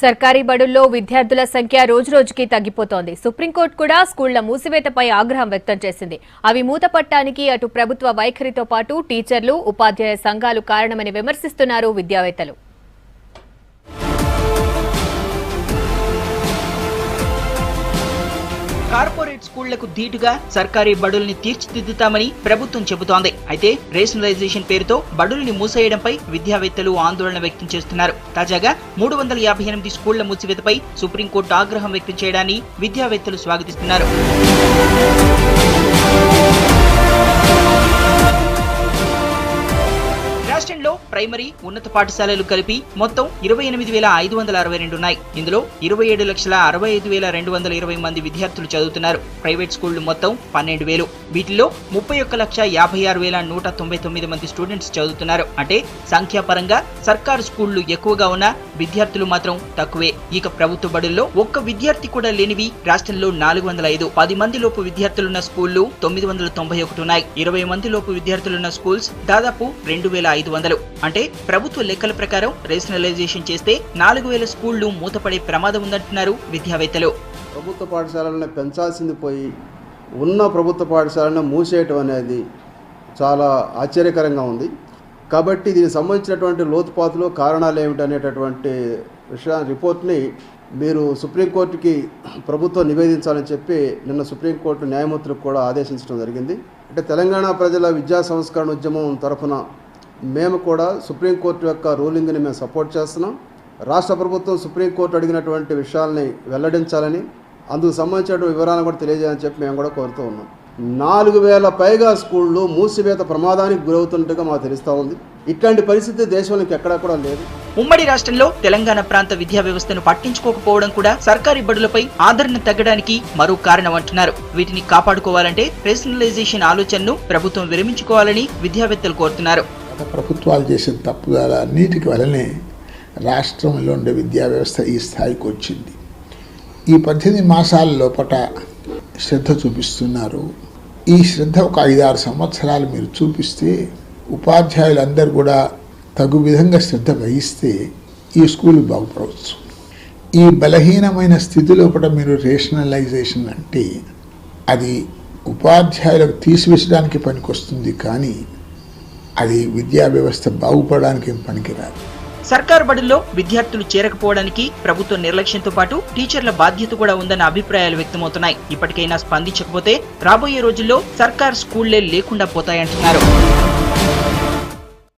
సర్కారీ బడుల్లో విద్యార్థుల సంఖ్య రోజురోజుకి తగ్గిపోతోంది. సుప్రీంకోర్టు కూడా స్కూళ్ల మూసివేతపై ఆగ్రహం వ్యక్తం చేసింది. అవి మూతపట్టానికి అటు ప్రభుత్వ వైఖరితో పాటు టీచర్లు, ఉపాధ్యాయ సంఘాలు కారణమని విమర్శిస్తున్నారు విద్యావేత్తలు. కార్పొరేట్ స్కూళ్లకు ధీటుగా సర్కారీ బడుల్ని తీర్చిదిద్దుతామని ప్రభుత్వం చెబుతోంది. అయితే రేషనలైజేషన్ పేరుతో బడుల్ని మూసేయడంపై విద్యావేత్తలు ఆందోళన వ్యక్తం చేస్తున్నారు. తాజాగా 358 స్కూళ్ల మూసివేతపై సుప్రీంకోర్టు ఆగ్రహం వ్యక్తం చేయడాన్ని విద్యావేత్తలు స్వాగతిస్తున్నారు. రాష్ట్రంలో ప్రైమరీ, ఉన్నత పాఠశాలలు కలిపి మొత్తం 28,562 ఉన్నాయి. ఇందులో 27,65,220 మంది విద్యార్థులు చదువుతున్నారు. ప్రైవేట్ స్కూళ్లు మొత్తం 12,000. వీటిల్లో 31,56,199 మంది స్టూడెంట్స్ చదువుతున్నారు. అంటే సంఖ్యాపరంగా సర్కారు స్కూళ్లు ఎక్కువగా ఉన్నా విద్యార్థులు మాత్రం తక్కువే. ఇక ప్రభుత్వ బడుల్లో ఒక్క విద్యార్థి కూడా లేనివి రాష్ట్రంలో 405. 10 మంది లోపు విద్యార్థులున్న స్కూళ్లు 991 ఉన్నాయి. 20 మంది లోపు విద్యార్థులున్న స్కూల్స్ దాదాపు 2,500. అంటే ప్రభుత్వ లెక్కల ప్రకారం రేషనలైజేషన్ చేస్తే 4,000 స్కూళ్లు మూతపడే ప్రమాదం ఉందంటున్నారు విద్యావేత్తలు. ప్రభుత్వ పాఠశాలను పెంచాల్సింది పోయి ఉన్న ప్రభుత్వ పాఠశాలను మూసేయటం అనేది చాలా ఆశ్చర్యకరంగా ఉంది. కాబట్టి దీనికి సంబంధించినటువంటి లోతుపాతులు, కారణాలు ఏమిటనేటటువంటి రిపోర్ట్ని మీరు సుప్రీంకోర్టుకి ప్రభుత్వం నివేదించాలని చెప్పి నిన్న సుప్రీంకోర్టు న్యాయమూర్తులకు కూడా ఆదేశించడం జరిగింది. అంటే తెలంగాణ ప్రజల విద్యా సంస్కరణ ఉద్యమం తరఫున మేము కూడా సుప్రీంకోర్టు యొక్క రూలింగ్ని మేము సపోర్ట్ చేస్తున్నాం. రాష్ట్ర ప్రభుత్వం సుప్రీంకోర్టు అడిగినటువంటి విషయాల్ని వెల్లడించాలని, అందుకు సంబంధించిన వివరాలను కూడా తెలియజేయాలని చెప్పి మేము కూడా కోరుతూ ఉన్నాం. 4,000 పైగా స్కూళ్ళు మూసివేత ప్రమాదానికి గురవుతున్నట్టుగా మాకు తెలుస్తూ ఉంది. ఇట్లాంటి పరిస్థితి దేశంలోకి ఎక్కడా కూడా లేదు. ఉమ్మడి రాష్ట్రంలో తెలంగాణ ప్రాంత విద్యా వ్యవస్థను పట్టించుకోకపోవడం కూడా సర్కారీ బడులపై ఆదరణ తగ్గడానికి మరో కారణం అంటున్నారు. వీటిని కాపాడుకోవాలంటే రేషనలైజేషన్ ఆలోచనను ప్రభుత్వం విరమించుకోవాలని విద్యావేత్తలు కోరుతున్నారు. ప్రభుత్వాలు చేసిన తప్పుదలన్నిటికి వలనే రాష్ట్రంలో ఉండే విద్యా వ్యవస్థ ఈ స్థాయికి వచ్చింది. ఈ 18 మాసాల లోపల శ్రద్ధ చూపిస్తున్నారు. ఈ శ్రద్ధ ఒక 5-6 సంవత్సరాలు మీరు చూపిస్తే, ఉపాధ్యాయులందరూ కూడా తగు విధంగా శ్రద్ధ వహిస్తే ఈ స్కూల్ బాగుపడవచ్చు. ఈ బలహీనమైన స్థితి లోపల మీరు రేషనలైజేషన్ అంటే అది ఉపాధ్యాయులకు తీసివేసడానికి పనికొస్తుంది, కానీ అది విద్యా వ్యవస్థ బాగుపడడానికి పనికిరాదు. సర్కారు బడుల్లో విద్యార్థులు చేరకపోవడానికి ప్రభుత్వ నిర్లక్ష్యంతో పాటు టీచర్ల బాధ్యత కూడా ఉందన్న అభిప్రాయాలు వ్యక్తమవుతున్నాయి. ఇప్పటికైనా స్పందించకపోతే రాబోయే రోజుల్లో సర్కారు స్కూళ్లే లేకుండా పోతాయంటున్నారు.